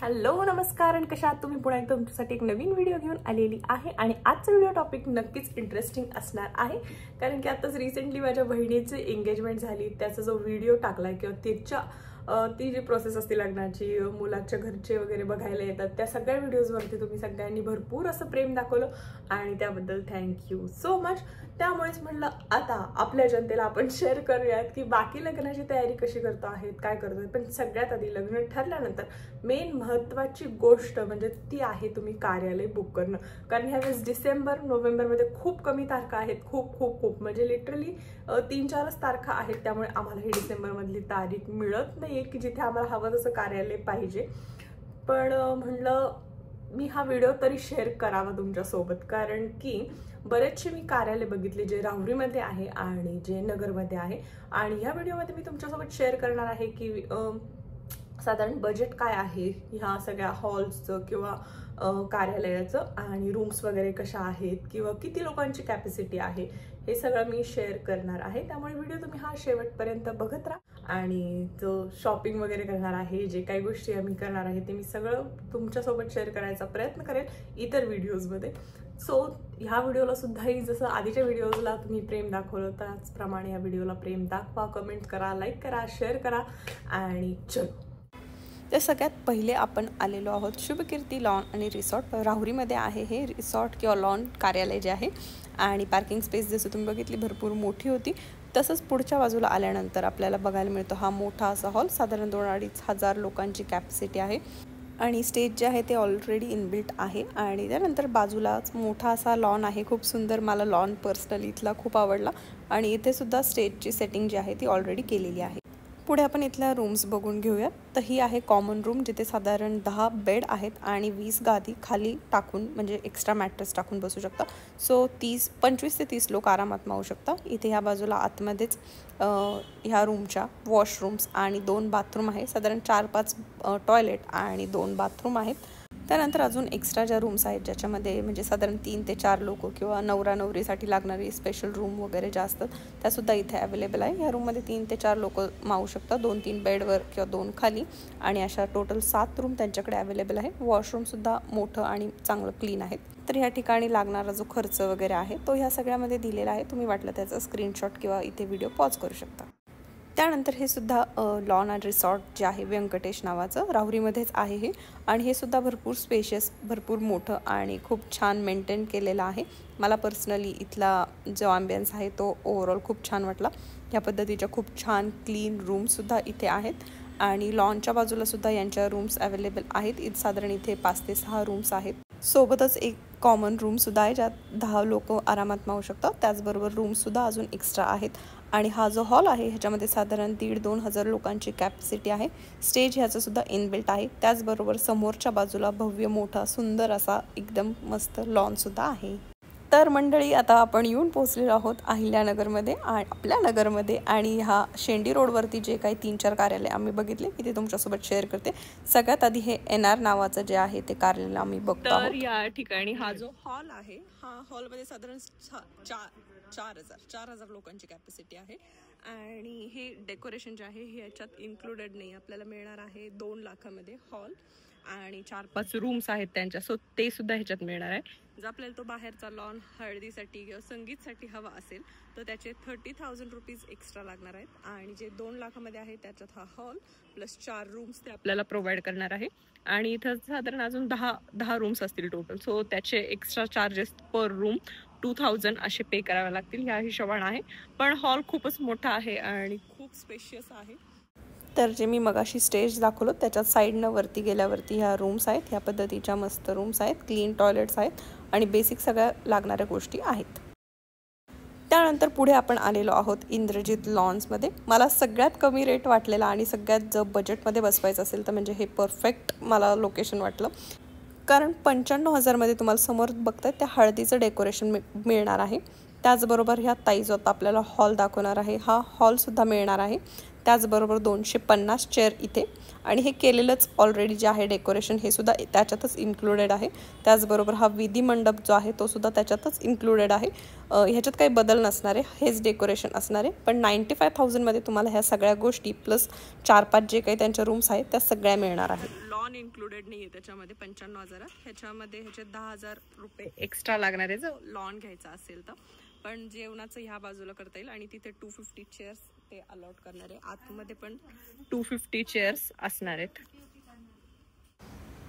Hello नमस्कार आणि कशा आहात तुम्ही? पुन्हा एकदा तुमच्यासाठी एक नवीन व्हिडिओ घेऊन आलेली आहे आणि आजचा व्हिडिओ टॉपिक नक्कीच इंटरेस्टिंग असणार आहे कारण की आताच रिसेंटली माझ्या बहिणीची एंगेजमेंट झाली. त्याचा जो व्हिडिओ टाकलाय किंवा तिच्या ती जी प्रोसेस असते लग्नाची, मुलाच्या घरचे वगैरे बघायला येतात, त्या सगळ्या व्हिडिओजवरती तुम्ही सगळ्यांनी भरपूर असं प्रेम दाखवलं आणि त्याबद्दल थँक्यू सो मच. त्यामुळेच म्हटलं आता आपल्या जनतेला आपण शेअर करूयात की बाकी लग्नाची तयारी कशी करतो आहेत, काय करतोय. पण सगळ्यात आधी लग्न ठरल्यानंतर मेन महत्त्वाची गोष्ट म्हणजे ती आहे तुम्ही कार्यालय बुक करणं. कारण ह्यावेळेस डिसेंबर नोव्हेंबरमध्ये खूप कमी तारखा आहेत, खूप खूप खूप म्हणजे लिटरली 3-4च तारखा आहेत. त्यामुळे आम्हाला ही डिसेंबरमधली तारीख मिळत नाही की जिथे आम्हाला हवं तसं कार्यालय पाहिजे. पण म्हणलं मी हा व्हिडिओ तरी शेअर करावा तुमच्यासोबत कारण की बरेचसे मी कार्यालय बघितले जे राहुरीमध्ये आहे आणि जे नगरमध्ये आहे. आणि ह्या व्हिडिओमध्ये मी तुमच्यासोबत शेअर करणार आहे की साधारण बजेट काय आहे ह्या सगळ्या हॉल्सचं किंवा कार्यालयाचं, आणि रूम्स वगैरे कशा आहेत किंवा किती लोकांची कॅपॅसिटी आहे, हे सगळं मी शेअर करणार आहे. त्यामुळे व्हिडिओ तुम्ही हा शेवटपर्यंत बघत राहा. आणि जो शॉपिंग वगैरे करणार आहे, जे काही गोष्टी आम्ही करणार आहे ते मी सगळं तुमच्यासोबत शेअर करायचा प्रयत्न करेल इतर व्हिडिओजमध्ये. सो ह्या व्हिडिओला सुद्धाही जसं आधीच्या व्हिडिओजला तुम्ही प्रेम दाखवलं त्याचप्रमाणे या व्हिडिओला प्रेम दाखवा, कमेंट करा, लाईक करा, शेअर करा आणि चलो. तर सगळ्यात पहिले आपण आलेलो आहोत शुभकीर्ती लॉन आणि रिसॉर्ट. राहुरीमध्ये आहे हे रिसॉर्ट किंवा लॉन कार्यालय जे आहे. आणि पार्किंग स्पेस जसं तुम्ही बघितली भरपूर मोठी होती. तसंच पुढच्या बाजूला आल्यानंतर आपल्याला बघायला मिळतो हा मोठा असा हॉल, साधारण 2-2.5 हजार लोकांची कॅपॅसिटी आहे. आणि स्टेज जे आहे ते ऑलरेडी इनबिल्ट आहे. आणि त्यानंतर बाजूलाच मोठा असा लॉन आहे, खूप सुंदर. मला लॉन पर्सनली इथला खूप आवडला. आणि इथे सुद्धा स्टेजची सेटिंग जी आहे ती ऑलरेडी केलेली आहे. पुढे आपण इथल्या रूम्स बघून घेऊयात. तर ही आहे कॉमन रूम, जिथे साधारण 10 बेड आहेत आणि 20 गादी खाली टाकून म्हणजे एक्स्ट्रा मॅट्रेस टाकून बसू शकता. सो 25 ते 30 लोक आरामात मावू शकता. इथे ह्या बाजूला आतमध्येच ह्या रूमच्या वॉशरूम्स आणि 2 बाथरूम आहे. साधारण 4-5 टॉयलेट आणि 2 बाथरूम आहेत. त्यानंतर अजून एक्स्ट्रा ज्या रूम्स आहेत ज्याच्यामध्ये म्हणजे साधारण 3 ते 4 लोक किंवा नवरा-नवरीसाठी लागणारी स्पेशल रूम वगैरे ज्या असतात त्यासुद्धा इथे अवेलेबल आहे. या रूममध्ये 3 ते 4 लोक मावू शकतात, 2-3 बेडवर किंवा 2 खाली. आणि अशा टोटल 7 रूम त्यांच्याकडे अवेलेबल आहे. वॉशरूमसुद्धा मोठं आणि चांगलं क्लीन आहेत. तर ह्या ठिकाणी लागणारा जो खर्च वगैरे आहे तो ह्या सगळ्यामध्ये दिलेला आहे. तुम्ही वाटलं त्याचा स्क्रीनशॉट किंवा इथे व्हिडिओ पॉज करू शकता. त्यानंतर हे सुद्धा लॉन अँड रिसॉर्ट जे आहे व्यंकटेश नावाचं, राहुरीमध्येच आहे हे. आणि हे सुद्धा भरपूर स्पेशियस, भरपूर मोठं आणि खूप छान मेंटेन केलेलं आहे. मला पर्सनली इथला जो ॲम्बियन्स आहे तो ओव्हरऑल खूप छान वाटला. ह्या पद्धतीच्या खूप छान क्लीन रूमसुद्धा इथे आहेत. आणि लॉनच्या बाजूला सुद्धा यांच्या रूम्स अवेलेबल आहेत. साधारण इथे 5 ते 6 रूम्स आहेत. सोबतच एक कॉमन रूमसुद्धा आहे ज्यात 10 लोक आरामात मावू शकतात. त्याचबरोबर रूमसुद्धा अजून एक्स्ट्रा आहेत. आणि हा जो हॉल आहे ह्याच्यामध्ये साधारण 1,500-2 हजार लोकांची कॅपॅसिटी आहे. स्टेज ह्याचं सुद्धा इनबिल्ट आहे. त्याचबरोबर समोरच्या बाजूला भव्य मोठा सुंदर असा एकदम मस्त लॉनसुद्धा आहे. तर मंडळी आता आपण येऊन पोहोचलेलो आहोत अहिल्यानगरमध्ये, आपल्या नगरमध्ये. आणि हा शेंडी रोडवरती जे काही 3-4 कार्यालय आम्ही बघितले की ते तुमच्यासोबत शेअर करते. सगळ्यात आधी हे NR नावाचं जे आहे ते कार्यालय आम्ही बघतो आहोत. तर या ठिकाणी हा जो हॉल आहे, हा हॉलमध्ये साधारण 4,000 लोकांची कॅपॅसिटी आहे. आणि हे डेकोरेशन जे आहे हे याच्यात इन्क्लुडेड नाही. आपल्याला मिळणार आहे 2 लाखामध्ये हॉल. आणि 4-5 रूम्स आहेत त्यांच्या, सो ते सुद्धा ह्याच्यात मिळणार आहे. जर आपल्याला तो बाहेरचा लॉन हळदीसाठी किंवा संगीतसाठी हवा असेल तर त्याचे 30,000 रुपीज एक्स्ट्रा लागणार आहेत. आणि जे 2 लाखामध्ये आहे त्याच्यात हा हॉल प्लस 4 रूम्स ते आपल्याला प्रोव्हाइड करणार आहे. आणि इथं साधारण अजून 10 रूम्स असतील टोटल, सो त्याचे एक्स्ट्रा चार्जेस पर रूम 2,000 असे पे करावे लागतील. ह्या हिशोबाने आहे. पण हॉल खूपच मोठा आहे आणि खूप स्पेशियस आहे. तर जे मी मगाशी स्टेज दाखवलं त्याच्यात साईडनं वरती गेल्यावरती ह्या रूम्स आहेत. ह्या पद्धतीच्या मस्त रूम्स आहेत, क्लीन टॉयलेट्स आहेत आणि बेसिक सगळ्या लागणाऱ्या गोष्टी आहेत. त्यानंतर पुढे आपण आलेलो आहोत इंद्रजित लॉन्समध्ये. मला सगळ्यात कमी रेट वाटलेला आणि सगळ्यात जर बजेटमध्ये बसवायचं असेल तर म्हणजे हे परफेक्ट मला लोकेशन वाटलं. कारण 95,000मध्ये तुम्हाला समोर बघताय त्या हळदीचं डेकोरेशन मिळणार आहे. त्याचबरोबर ह्या ताई जो आता आपल्याला हॉल दाखवणार आहे हा हॉलसुद्धा मिळणार आहे. त्याचबरोबर 250 चेअर इथे. आणि हे केलेलंच ऑलरेडी जे आहे डेकोरेशन हे सुद्धा त्याच्यातच इन्क्लुडेड आहे. त्याचबरोबर हा विधी मंडप जो आहे तो सुद्धा त्याच्यातच इन्क्लुडेड आहे. ह्याच्यात काही बदल नसणार आहे, हेच डेकोरेशन असणार आहे. पण 95,000मध्ये तुम्हाला ह्या सगळ्या गोष्टी प्लस 4-5 जे काही त्यांच्या रूम्स आहेत त्या सगळ्या मिळणार आहेत. लॉन इन्क्लुडेड नाही आहे त्याच्यामध्ये 95,000. ह्याच्यामध्ये ह्याचे 10,000 रुपये एक्स्ट्रा लागणार आहे जर लॉन घ्यायचा असेल तर. पण जेवणाचं ह्या बाजूला करता येईल आणि तिथे 250 चेअर्स ते अलॉट करणार आहे. आतमध्ये पण 250 चेअर्स असणार आहेत.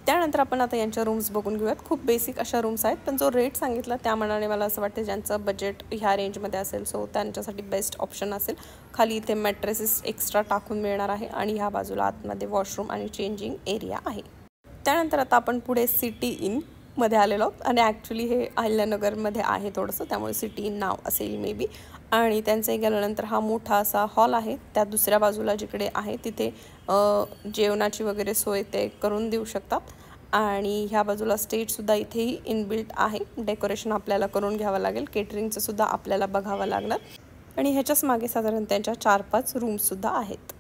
त्यानंतर आपण आता यांच्या रूम्स बघून घेऊयात. खूप बेसिक अशा रूम्स आहेत, पण जो रेट सांगितला त्या मनाने मला असं वाटतं ज्यांचं बजेट ह्या रेंजमध्ये असेल सो त्यांच्यासाठी बेस्ट ऑप्शन असेल. खाली इथे मॅट्रेसेस एक्स्ट्रा टाकून मिळणार आहे आणि ह्या बाजूला आतमध्ये वॉशरूम आणि चेंजिंग एरिया आहे. त्यानंतर आता आपण पुढे सिटी इन मध्ये आलेलो आहोत आणि ॲक्च्युली हे अहिल्यानगरमध्ये आहे थोडंसं, त्यामुळे सिटी इन नाव असेल मे बी. आणि त्यांचं गेल्यानंतर हा मोठा असा हॉल आहे. त्या दुसऱ्या बाजूला जिकडे आहे तिथे जेवणाची वगैरे सोय ते करून देऊ शकतात. आणि ह्या बाजूला स्टेजसुद्धा इथेही इनबिल्ट आहे. डेकोरेशन आपल्याला करून घ्यावं लागेल, केटरिंगचं सुद्धा आपल्याला बघावं लागणार. आणि ह्याच्याच मागे साधारण त्यांच्या 4-5 रूम्ससुद्धा आहेत.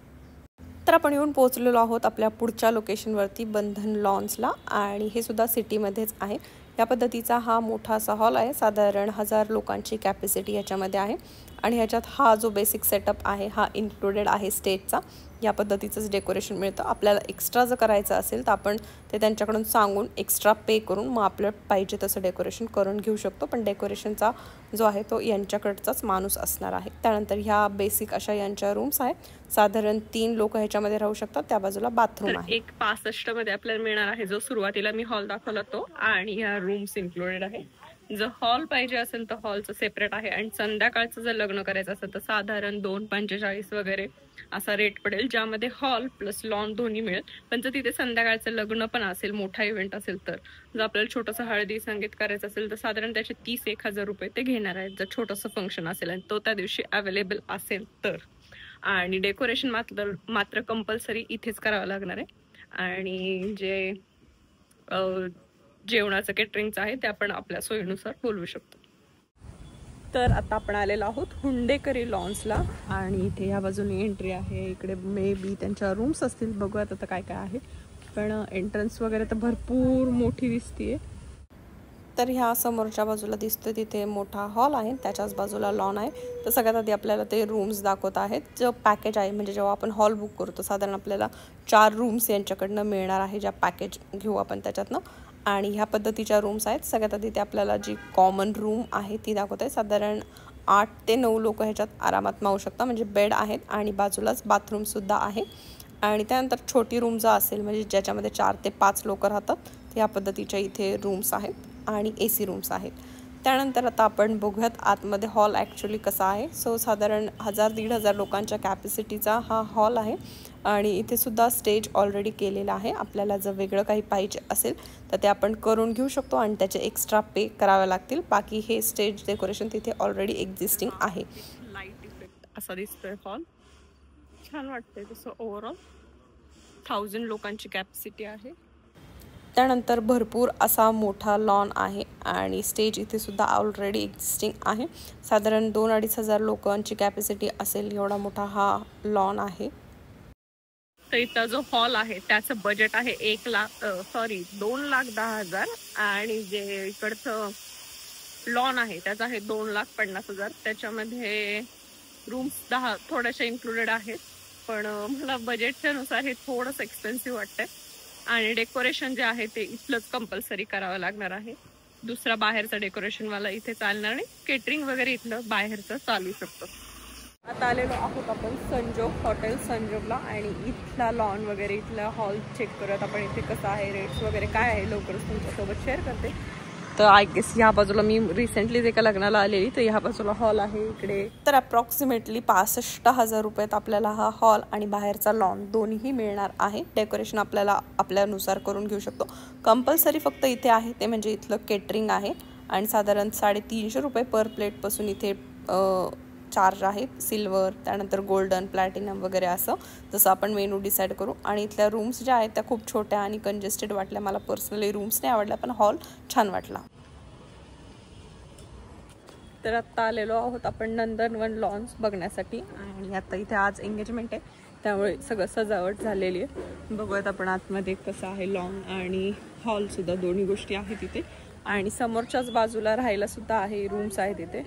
तर आपण येऊन पोहोचलेलो आहोत आपल्या पुढच्या लोकेशनवरती, बंधन लॉन्सला. आणि हे सुद्धा सिटीमध्येच आहे. या पद्धतीचा हा मोठा असा हॉल आहे. साधारण 1000 लोकांची कॅपॅसिटी ह्याच्यामध्ये आहे. आणि ह्याच्यात हा जो बेसिक सेटअप आहे हा इन्क्लुडेड आहे स्टेजचा. या पद्धतीचंच डेकोरेशन मिळतं. आपल्याला एक्स्ट्रा जर करायचं असेल तर आपण ते त्यांच्याकडून सांगून एक्स्ट्रा पे करून मग आपल्याला पाहिजे तसं डेकोरेशन करून घेऊ शकतो. पण डेकोरेशनचा जो आहे तो यांच्याकडचाच माणूस असणार आहे. त्यानंतर ह्या बेसिक अशा यांच्या रूम्स आहेत. साधारण 3 लोक ह्याच्यामध्ये राहू शकतात. त्या बाजूला बाथरूम आहे. 165 मध्ये आपल्याला मिळणार आहे जो सुरुवातीला मी हॉल दाखवला तो. आणि ह्या रूम्स इन्क्लुडेड आहे. जर हॉल पाहिजे असेल तर हॉलचं सेपरेट आहे. आणि संध्याकाळचं जर लग्न करायचं असेल तर साधारण 245 वगैरे असा रेट पडेल, ज्यामध्ये हॉल प्लस लॉन दोन्ही मिळेल. पण जर तिथे संध्याकाळचं लग्न पण असेल, मोठा इव्हेंट असेल तर, जर आपल्याला छोटंसं हळदी संगीत करायचं असेल तर साधारण त्याचे 30-1,000 रुपये ते घेणार आहेत जर छोटंसं फंक्शन असेल आणि तो त्या दिवशी अवेलेबल असेल तर. आणि डेकोरेशन मात्र कंपल्सरी इथेच करावं लागणार आहे. आणि जे जेवणाचं केटरिंगचं आहे ते आपण आपल्या सोयीनुसार बोलवू शकतो. तर आता आपण आलेलो आहोत हुंडेकरी लॉन्सला. आणि इथे या बाजूने एंट्री आहे. इकडे मे बी त्यांच्या रूम्स असतील, बघूयात आता काय काय आहे. पण एंट्रन्स वगैरे तर भरपूर मोठी दिसतीये. तर ह्या समोरच्या बाजूला दिसतोय तिथे मोठा हॉल आहे, त्याच्याच बाजूला लॉन आहे. तर सगळ्यात आधी आपल्याला ते रूम्स दाखवत आहेत. जो पॅकेज आहे म्हणजे जेव्हा आपण हॉल बुक करतो साधारण आपल्याला 4 रूम्स यांच्याकडनं मिळणार आहे, ज्या पॅकेज घेऊ आपण त्याच्यातनं. आणि ह्या पद्धतीच्या रूम्स आहेत. सगळ्यात आधी ते आपल्याला जी कॉमन रूम आहे ती दाखवत आहे. साधारण 8 ते 9 लोक ह्याच्यात आरामात मावू शकतात, म्हणजे बेड आहेत आणि बाजूलाच बाथरूमसुद्धा आहे. आणि त्यानंतर छोटी रूम जर असेल म्हणजे ज्याच्यामध्ये 4 ते 5 लोक राहतात, ह्या पद्धतीच्या इथे रूम्स आहेत आणि AC रूम्स आहेत. त्यानंतर आता आपण बघूयात आतमध्ये हॉल ॲक्च्युली कसा आहे. सो साधारण 1000-1500 लोकांच्या कॅपॅसिटीचा हा हॉल आहे. आणि इथे सुद्धा स्टेज ऑलरेडी केलेला आहे. आपल्याला जर वेगळं काही पाहिजे असेल तर ते आपण करून घेऊ शकतो आणि त्याचे एक्स्ट्रा पे करावे लागतील. बाकी हे स्टेज डेकोरेशन तिथे ऑलरेडी एक्झिस्टिंग आहे. लाईट इफेक्ट असा दिसतोय हॉल, छान वाटतंय तसं. ओव्हरऑल 1000 लोकांची कॅपॅसिटी आहे. त्यानंतर भरपूर असा मोठा लॉन आहे आणि स्टेज इथे सुद्धा ऑलरेडी एक्झिस्टिंग आहे. साधारण 2-2,500 लोकांची कॅपॅसिटी असेल एवढा मोठा हा लॉन आहे. तर इथं जो हॉल आहे त्याचं बजेट आहे 2,10,000 आणि जे इकडचं लॉन आहे त्याचं आहे 2,50,000. त्याच्यामध्ये रूम्स 10 थोड्याशा इन्क्लुडेड आहेत, पण मला बजेटच्या नुसार हे थोडंसं एक्सपेन्सिव्ह वाटतंय. आणि डेकोरेशन जे आहे ते इथलंच कंपल्सरी करावं लागणार आहे. दुसरा बाहेरचा डेकोरेशनवाला इथे चालणार नाही. केटरिंग वगैरे इथलं बाहेरचं चालू शकतं. आता आलेलो आहोत आपण संजोग हॉटेल संजोगला आणि इथला लॉन वगैरे इथला हॉल चेक करूयात आपण. इथे कसं आहे, रेट्स वगैरे काय आहे लवकरच तुमच्यासोबत शेअर करते. तर आय गेस ह्या बाजूला मी रिसेंटली एका लग्नाला आलेली, तर ह्या बाजूला हॉल आहे इकडे. तर अप्रॉक्सिमेटली 65,000 रुपयात आपल्याला हा हॉल आणि बाहेरचा लॉन दोन्ही मिळणार आहे. डेकोरेशन आपल्याला आपल्यानुसार करून घेऊ शकतो. कंपल्सरी फक्त इथे आहे ते म्हणजे इथलं केटरिंग आहे आणि साधारण 350 रुपये पर प्लेटपासून इथे चार्ज आहेत. सिल्वर, त्यानंतर गोल्डन, प्लॅटिनम वगैरे असं जसं आपण मेनू डिसाईड करू. आणि इथल्या रूम्स ज्या आहेत त्या खूप छोट्या आणि कंजेस्टेड वाटल्या. मला पर्सनली रूम्स नाही आवडल्या, पण हॉल छान वाटला. तर आत्ता आलेलो आहोत आपण नंदनवन लॉन्स बघण्यासाठी आणि आता इथे आज एंगेजमेंट आहे त्यामुळे सगळं सजावट झालेली आहे. बघूयात आपण आतमध्ये कसं आहे लॉन आणि हॉलसुद्धा, दोन्ही गोष्टी आहेत इथे. आणि समोरच्याच बाजूला राहायला सुद्धा आहे, रूम्स आहेत इथे.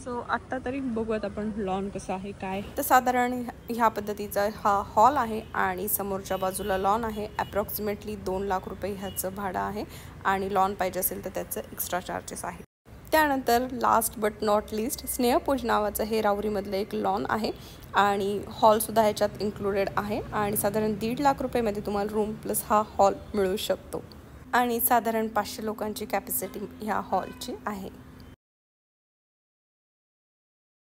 सो आत्ता तरी बघूयात आपण लॉन कसं आहे काय. तर साधारण ह्या पद्धतीचा हा हॉल आहे आणि समोरच्या बाजूला लॉन आहे. अप्रॉक्सिमेटली 2 लाख रुपये ह्याचं भाडं आहे आणि लॉन पाहिजे असेल तर त्याचं एक्स्ट्रा चार्जेस आहेत. त्यानंतर लास्ट बट नॉट लिस्ट स्नेहपूज नावाचं हे राहुरीमधलं एक लॉन आहे आणि हॉलसुद्धा ह्याच्यात इन्क्लुडेड आहे आणि साधारण 1.5 लाख रुपयेमध्ये तुम्हाला रूम प्लस हा हॉल मिळू शकतो आणि साधारण 500 लोकांची कॅपॅसिटी ह्या हॉलची आहे.